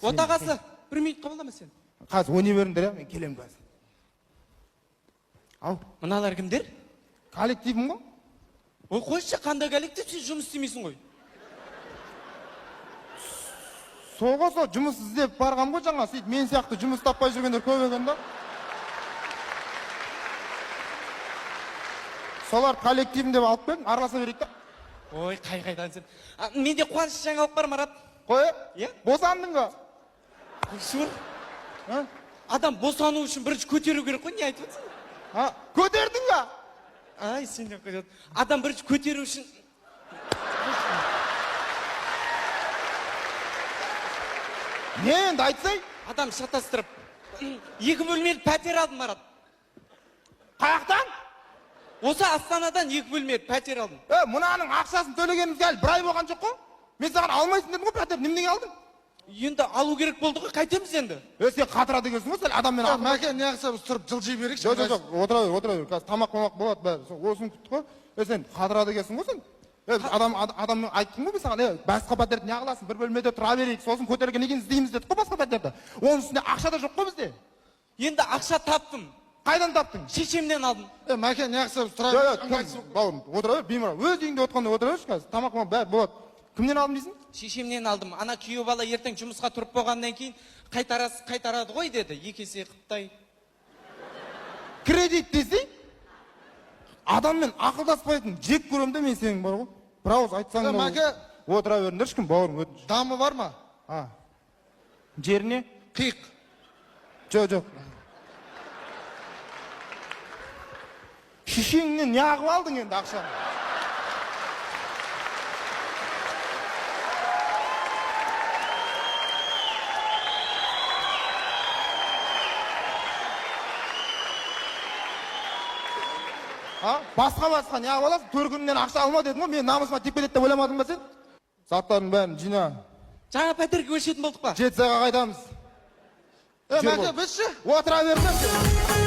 Отағасы, бір минут қабылдама сен. Қазір ойнай беріңдер, мен келем қазір. Ау, Мыналар кімдер? коллективім ғой. Ой, қойшы, қандай коллектив, сен жұмыс істемейсің ғой. Соға сол жұмыс іздеп барғам ғой жаңа, сөйтіп мен сияқты жұмыс таппай жүргендер көп екен да. Солар коллективім деп алып келдім, араласа берейік та. Ой, қайдан сен. Менде қуаныш жаңалық бар, Марат. Қой, Е? босандың ба? Шур. Адам босану үшін бірінші көтеру керек қой, не айтып отырсың? Көтердің ба? Ай, сен де көтердің. Адам бірінші көтеру үшін... Не енді айтсай? Адам шатастырып. 2 бөлмелі пәтер алдым, Марат. Қаяқтан? Осы Астанадан 2 бөлмелі пәтер алдым. Мұнаның ақшасын төлегенімізге әлі бір ай болған жоқ қой? Мен саған алмайсың дедім ғой пәтер, неменеге алдың? Енді алу керек болды ғой, қайтеміз енді? Сен қатырады екенсің ғой, сәл адаммен ақыл. Мәке, не қылса біз тұрып жылжи берейікші. Жоқ, отыра бер. Қазір тамақ болады бәрі. Осыны күттік қой. Сен қатырады екенсің ғой сен. Адаммен айттым ғой мен саған, басқа пәтерді не қыласың? Бір бөлмеде тұра берейік, сосын көтерген екен іздейміз дедік қой басқа пәтерді. Оның үстінде ақша да жоқ қой бізде. Енді ақша таптым. Қайдан таптың? Шешемнен алдым. Мәке, не қылса біз тұра берейік. Бауырым, отыра бер, беймара. Өз үйіңде отқанда отыра берші қазір. Тамақ бәрі болады. Кімнен алдым дейсің? Шешемнен алдым. Ана күйеу бала ертең жұмысқа тұрып болғаннан кейін қайтарады ғой деді. 2 есе қыптай. Кредит десей? Адаммен ақылдаспайтын жек көрем де мен сенің бар ғой. Бір ауыз айтсаң да. Мәке, отыра беріңдер ешкім, бауырым өтініш. дамы бар ма? Жеріне? Қиық. Жоқ. Шешеңнен не ағып алдың енді ақшаны? Басқа не ағып аласың? 4 күннен ақша алма дедің ғой, мен намысыма тепелет деп ойламадың ба сен? Заттардың бәрін жина. Жаңа пәтерге көшетін болдық па? 7 сайға қайтамыз. Мәке, біз ше? Отыра беріңдер.